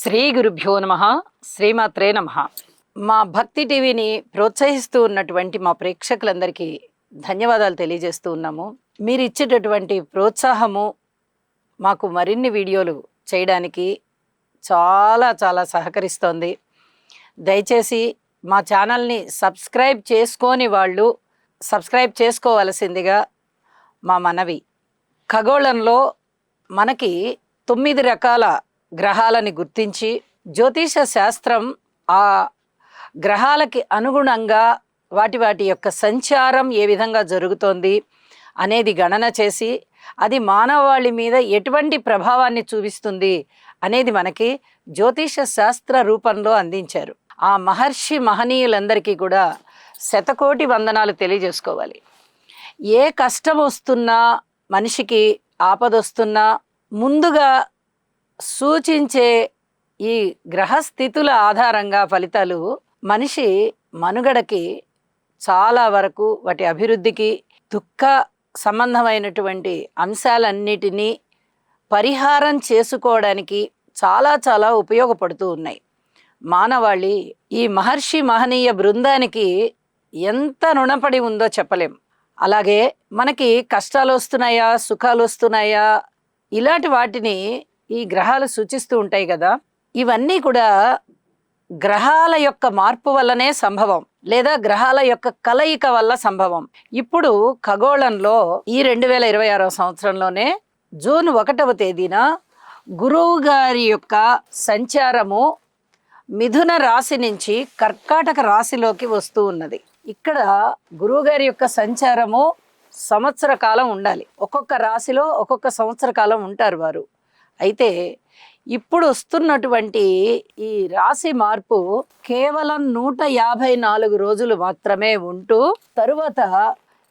శ్రీ గురుభ్యో నమ. శ్రీమాత్రే నమ. మా భక్తి టీవీని ప్రోత్సహిస్తూ ఉన్నటువంటి మా ప్రేక్షకులందరికీ ధన్యవాదాలు తెలియజేస్తూ ఉన్నాము. మీరు ఇచ్చేటటువంటి ప్రోత్సాహము మాకు మరిన్ని వీడియోలు చేయడానికి చాలా చాలా సహకరిస్తోంది. దయచేసి మా ఛానల్ని సబ్స్క్రైబ్ చేసుకొని వాళ్ళు సబ్స్క్రైబ్ చేసుకోవలసిందిగా మా మనవి. ఖగోళంలో మనకి 9 రకాల గ్రహాలని గుర్తించి జ్యోతిష శాస్త్రం ఆ గ్రహాలకి అనుగుణంగా వాటి యొక్క సంచారం ఏ విధంగా జరుగుతోంది అనేది గణన చేసి అది మానవాళి మీద ఎటువంటి ప్రభావాన్ని చూపిస్తుంది అనేది మనకి జ్యోతిష శాస్త్ర రూపంలో అందించారు. ఆ మహర్షి మహనీయులందరికీ కూడా శతకోటి వందనాలు తెలియజేసుకోవాలి. ఏ కష్టం వస్తున్నా, మనిషికి ఆపదొస్తున్నా ముందుగా సూచించే ఈ గ్రహస్థితుల ఆధారంగా ఫలితాలు మనిషి మనుగడకి చాలా వరకు వాటి అభివృద్ధికి దుఃఖ సంబంధమైనటువంటి అంశాలన్నిటినీ పరిహారం చేసుకోవడానికి చాలా చాలా ఉపయోగపడుతూ ఉన్నాయి. మానవాళి ఈ మహర్షి మహనీయ బృందానికి ఎంత రుణపడి ఉందో చెప్పలేం. అలాగే మనకి కష్టాలు వస్తున్నాయా, సుఖాలు వస్తున్నాయా, ఇలాంటి వాటిని ఈ గ్రహాలు సూచిస్తూ ఉంటాయి కదా. ఇవన్నీ కూడా గ్రహాల యొక్క మార్పు వల్లనే సంభవం, లేదా గ్రహాల యొక్క కలయిక వల్ల సంభవం. ఇప్పుడు ఖగోళంలో ఈ 2026వ సంవత్సరంలోనే జూన్ 1వ తేదీన గురువు గారి యొక్క సంచారము మిథున రాశి నుంచి కర్కాటక రాశిలోకి వస్తూ ఉన్నది. ఇక్కడ గురువు గారి యొక్క సంచారము సంవత్సర కాలం ఉండాలి. ఒక్కొక్క రాశిలో ఒక్కొక్క సంవత్సర కాలం ఉంటారు వారు. అయితే ఇప్పుడు వస్తున్నటువంటి ఈ రాశి మార్పు కేవలం 154 రోజులు మాత్రమే ఉంటూ తరువాత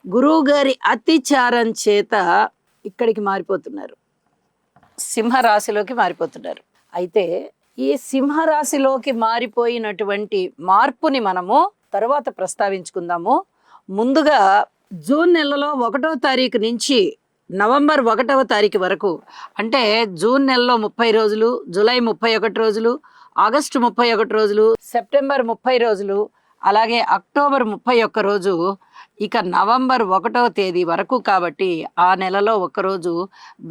గురువు గారి అతిచారం చేత ఇక్కడికి మారిపోతున్నారు, సింహరాశిలోకి మారిపోతున్నారు. అయితే ఈ సింహరాశిలోకి మారిపోయినటువంటి మార్పుని మనము తర్వాత ప్రస్తావించుకుందాము. ముందుగా జూన్ నెలలో 1వ తారీఖు నుంచి నవంబర్ 1వ తారీఖు వరకు, అంటే జూన్ నెలలో 30 రోజులు, జూలై 31 రోజులు, ఆగస్టు 31 రోజులు, సెప్టెంబర్ 30 రోజులు, అలాగే అక్టోబర్ 31 రోజు, ఇక నవంబర్ 1వ తేదీ వరకు. కాబట్టి ఆ నెలలో ఒకరోజు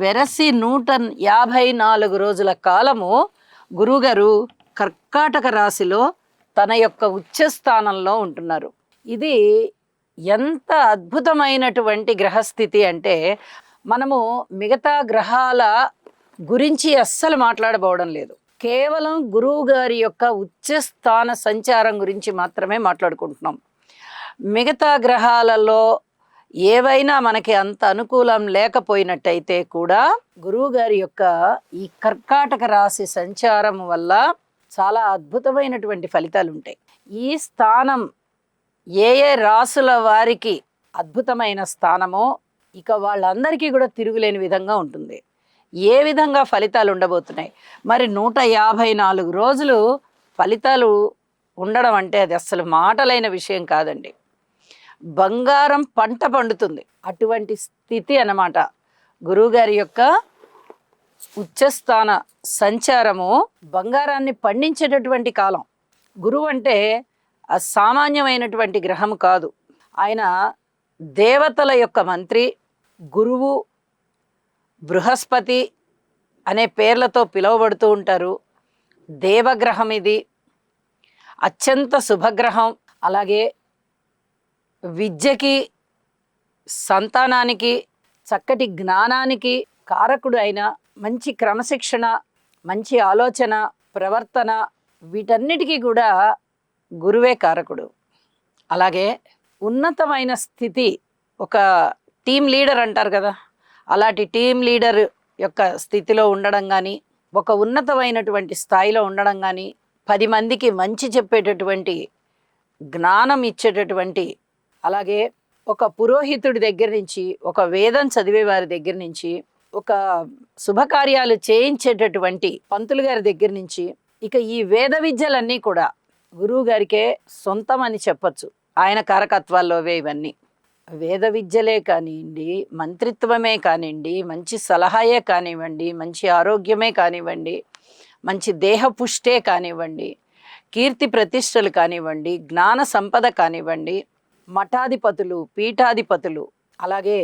వెరసి 154 రోజుల కాలము గురువుగారు కర్కాటక రాశిలో తన యొక్క ఉచ్చస్థానంలో ఉంటున్నారు. ఇది ఎంత అద్భుతమైనటువంటి గ్రహస్థితి అంటే మనము మిగతా గ్రహాల గురించి అస్సలు మాట్లాడబోవడం లేదు. కేవలం గురువు గారి యొక్క ఉచ్చస్థాన సంచారం గురించి మాత్రమే మాట్లాడుకుంటున్నాం. మిగతా గ్రహాలలో ఏవైనా మనకి అంత అనుకూలం లేకపోయినట్టయితే కూడా గురువు గారి యొక్క ఈ కర్కాటక రాశి సంచారం వల్ల చాలా అద్భుతమైనటువంటి ఫలితాలు ఉంటాయి. ఈ స్థానం ఏ ఏ రాసుల వారికి అద్భుతమైన స్థానమో ఇక వాళ్ళందరికీ కూడా తిరుగులేని విధంగా ఉంటుంది. ఏ విధంగా ఫలితాలు ఉండబోతున్నాయి మరి 154 రోజులు ఫలితాలు ఉండడం అంటే అది అస్సలు మాటలైన విషయం కాదండి. బంగారం పంట పండుతుంది, అటువంటి స్థితి అన్నమాట. గురువుగారి యొక్క ఉచ్చస్థాన సంచారము బంగారాన్ని పండించేటటువంటి కాలం. గురువు అంటే అసామాన్యమైనటువంటి గ్రహం కాదు. ఆయన దేవతల యొక్క మంత్రి. గురువు, బృహస్పతి అనే పేర్లతో పిలువబడుతూ ఉంటారు. దేవగ్రహం ఇది, అత్యంత శుభగ్రహం. అలాగే విద్యకి, సంతానానికి, చక్కటి జ్ఞానానికి కారకుడు అయిన, మంచి క్రమశిక్షణ, మంచి ఆలోచన, ప్రవర్తన, వీటన్నిటికీ కూడా గురువే కారకుడు. అలాగే ఉన్నతమైన స్థితి, ఒక టీం లీడర్ అంటారు కదా, అలాంటి టీం లీడర్ యొక్క స్థితిలో ఉండడం కానీ, ఒక ఉన్నతమైనటువంటి స్థాయిలో ఉండడం కానీ, 10 మందికి మంచి చెప్పేటటువంటి జ్ఞానం ఇచ్చేటటువంటి, అలాగే ఒక పురోహితుడి దగ్గర నుంచి, ఒక వేదం చదివే వారి దగ్గర నుంచి, ఒక శుభకార్యాలు చేయించేటటువంటి పంతులు గారి దగ్గర నుంచి, ఇక ఈ వేద విద్యలన్నీ కూడా గురువు గారికే సొంతం అని చెప్పచ్చు. ఆయన కారకత్వాల్లోవే ఇవన్నీ. వేద విద్యలే కానివ్వండి, మంత్రిత్వమే కానివ్వండి, మంచి సలహాయే కానివ్వండి, మంచి ఆరోగ్యమే కానివ్వండి, మంచి దేహపుష్టే కానివ్వండి, కీర్తి ప్రతిష్టలు కానివ్వండి, జ్ఞాన సంపద కానివ్వండి, మఠాధిపతులు, పీఠాధిపతులు, అలాగే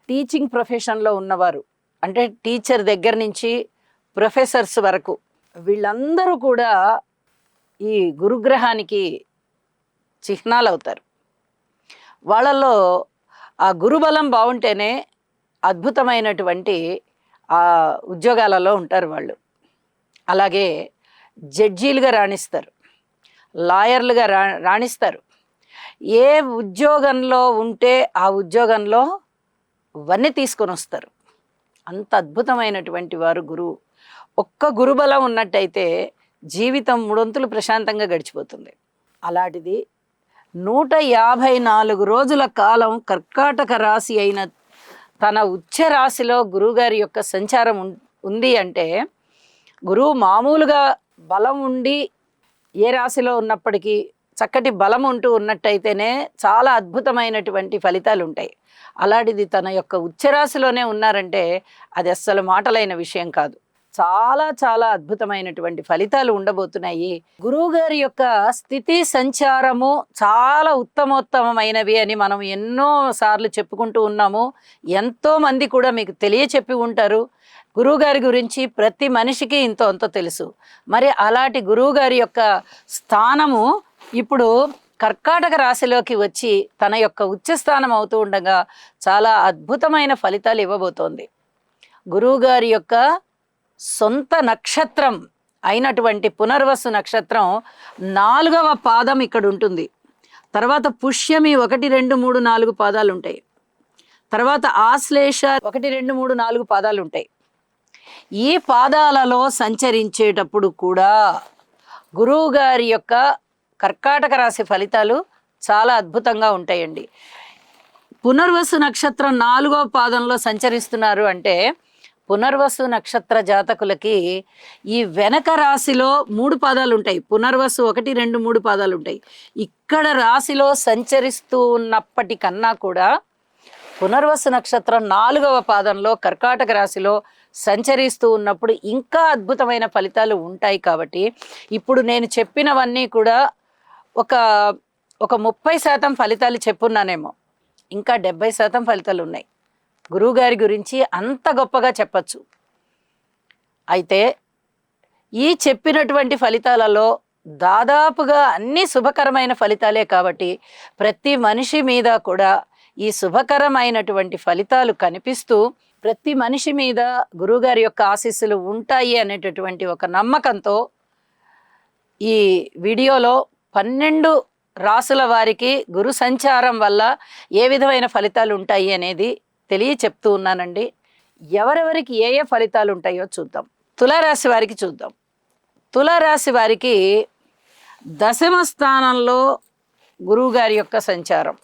టీచింగ్ ప్రొఫెషన్లో ఉన్నవారు, అంటే టీచర్ దగ్గర నుంచి ప్రొఫెసర్స్ వరకు వీళ్ళందరూ కూడా ఈ గురుగ్రహానికి చిహ్నాలు అవుతారు. వాళ్ళల్లో ఆ గురుబలం బాగుంటేనే అద్భుతమైనటువంటి ఆ ఉద్యోగాలలో ఉంటారు వాళ్ళు. అలాగే జడ్జీలుగా రాణిస్తారు, లాయర్లుగా రాణిస్తారు. ఏ ఉద్యోగంలో ఉంటే ఆ ఉద్యోగంలో వన్నీ తీసుకొని వస్తారు. అంత అద్భుతమైనటువంటి వారు గురువు. ఒక్క గురుబలం ఉన్నట్టయితే జీవితం మూడొంతులు ప్రశాంతంగా గడిచిపోతుంది. అలాంటిది 154 రోజుల కాలం కర్కాటక రాశి అయిన తన ఉచ్చ రాశిలో గురువుగారి యొక్క సంచారం ఉంది అంటే, గురువు మామూలుగా బలం ఉండి ఏ రాశిలో ఉన్నప్పటికీ చక్కటి బలం ఉన్నట్టయితేనే చాలా అద్భుతమైనటువంటి ఫలితాలు ఉంటాయి. అలాంటిది తన యొక్క ఉచ్చరాశిలోనే ఉన్నారంటే అది అస్సలు మాటలైన విషయం కాదు. చాలా చాలా అద్భుతమైనటువంటి ఫలితాలు ఉండబోతున్నాయి. గురువుగారి యొక్క స్థితి సంచారము చాలా ఉత్తమోత్తమైనవి అని మనం ఎన్నో సార్లు చెప్పుకుంటూ ఉన్నాము. ఎంతో మంది కూడా మీకు తెలియచెప్పి ఉంటారు. గురువుగారి గురించి ప్రతి మనిషికి ఇంతో అంతో తెలుసు. మరి అలాంటి గురువుగారి యొక్క స్థానము ఇప్పుడు కర్కాటక రాశిలోకి వచ్చి తన యొక్క ఉచ్చస్థానం అవుతూ ఉండగా చాలా అద్భుతమైన ఫలితాలు ఇవ్వబోతోంది. గురువుగారి యొక్క సొంత నక్షత్రం అయినటువంటి పునర్వసు నక్షత్రం 4వ పాదం ఇక్కడ ఉంటుంది. తర్వాత పుష్యమి 1, 2, 3, 4 పాదాలు ఉంటాయి. తర్వాత ఆశ్లేష 1, 2, 3, 4 పాదాలు ఉంటాయి. ఈ పాదాలలో సంచరించేటప్పుడు కూడా గురువుగారి యొక్క కర్కాటక రాశి ఫలితాలు చాలా అద్భుతంగా ఉంటాయండి. పునర్వసు నక్షత్రం 4వ పాదంలో సంచరిస్తున్నారు అంటే పునర్వసు నక్షత్ర జాతకులకి ఈ వెనక రాశిలో 3 పాదాలు ఉంటాయి. పునర్వసు 1, 2, 3 పాదాలు ఉంటాయి. ఇక్కడ రాశిలో సంచరిస్తూ ఉన్నప్పటికన్నా కూడా పునర్వసు నక్షత్రం 4వ పాదంలో కర్కాటక రాశిలో సంచరిస్తూ ఉన్నప్పుడు ఇంకా అద్భుతమైన ఫలితాలు ఉంటాయి. కాబట్టి ఇప్పుడు నేను చెప్పినవన్నీ కూడా ఒక 30% ఫలితాలు చెప్పున్నానేమో, ఇంకా 70% ఫలితాలు ఉన్నాయి. గురువుగారి గురించి అంత గొప్పగా చెప్పచ్చు. అయితే ఈ చెప్పినటువంటి ఫలితాలలో దాదాపుగా అన్ని శుభకరమైన ఫలితాలే. కాబట్టి ప్రతి మనిషి మీద కూడా ఈ శుభకరమైనటువంటి ఫలితాలు కనిపిస్తూ ప్రతి మనిషి మీద గురువుగారి యొక్క ఆశీస్సులు ఉంటాయి అనేటటువంటి ఒక నమ్మకంతో ఈ వీడియోలో 12 రాసుల వారికి గురు సంచారం వల్ల ఏ విధమైన ఫలితాలు ఉంటాయి అనేది చెప్తూ ఉన్నానండి. ఎవరెవరికి ఏ ఏ ఫలితాలు ఉంటాయో చూద్దాం. తులారాశి వారికి చూద్దాం. తులారాశి వారికి 10వ స్థానంలో గురువుగారి యొక్క సంచారం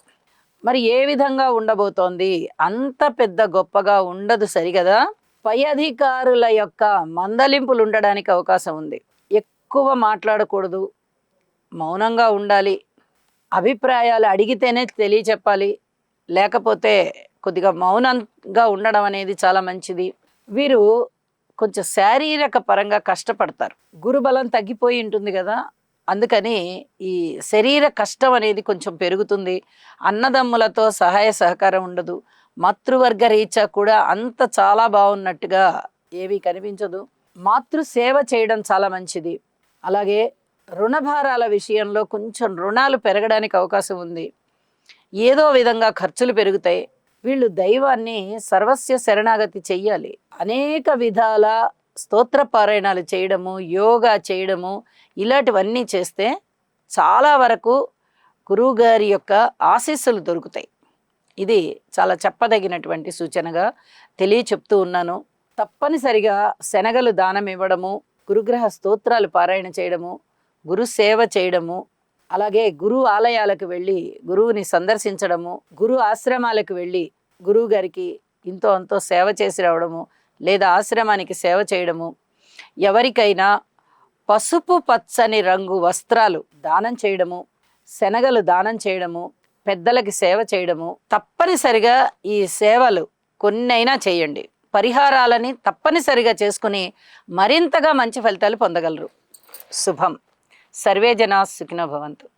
మరి ఏ విధంగా ఉండబోతోంది? అంత పెద్ద గొప్పగా ఉండదు సరిగదా. పై అధికారుల యొక్క మందలింపులు ఉండడానికి అవకాశం ఉంది. ఎక్కువ మాట్లాడకూడదు, మౌనంగా ఉండాలి. అభిప్రాయాలు అడిగితేనే తెలియచెప్పాలి, లేకపోతే కొద్దిగా మౌనంగా ఉండడం అనేది చాలా మంచిది. వీరు కొంచెం శారీరక పరంగా కష్టపడతారు. గురుబలం తగ్గిపోయి ఉంటుంది కదా, అందుకని ఈ శరీర కష్టం అనేది కొంచెం పెరుగుతుంది. అన్నదమ్ములతో సహాయ సహకారం ఉండదు. మాతృవర్గ రీత్యా కూడా అంత చాలా బాగున్నట్టుగా ఏమీ కనిపించదు. మాతృ సేవ చేయడం చాలా మంచిది. అలాగే రుణభారాల విషయంలో కొంచెం రుణాలు పెరగడానికి అవకాశం ఉంది. ఏదో విధంగా ఖర్చులు పెరుగుతాయి. వీళ్ళు దైవాన్ని సర్వస్య శరణాగతి చెయ్యాలి. అనేక విధాల స్తోత్ర పారాయణాలు చేయడము, యోగా చేయడము, ఇలాంటివన్నీ చేస్తే చాలా వరకు గురువుగారి యొక్క ఆశీస్సులు దొరుకుతాయి. ఇది చాలా చెప్పదగినటువంటి సూచనగా చెప్తూ ఉన్నాను. తప్పనిసరిగా శనగలు దానం ఇవ్వడము, గురుగ్రహ స్తోత్రాలు పారాయణ చేయడము, గురు సేవ చేయడము, అలాగే గురు ఆలయాలకు వెళ్ళి గురువుని సందర్శించడము, గురు ఆశ్రమాలకు వెళ్ళి గురువు గారికి ఇంతో అంతో సేవ చేసి రావడము, లేదా ఆశ్రమానికి సేవ చేయడము, ఎవరికైనా పసుపు పచ్చని రంగు వస్త్రాలు దానం చేయడము, శనగలు దానం చేయడము, పెద్దలకి సేవ చేయడము, తప్పనిసరిగా ఈ సేవలు కొన్నైనా చేయండి. పరిహారాలని తప్పనిసరిగా చేసుకుని మరింతగా మంచి ఫలితాలు పొందగలరు. శుభం. సర్వే జనా సుఖినో భవంతు.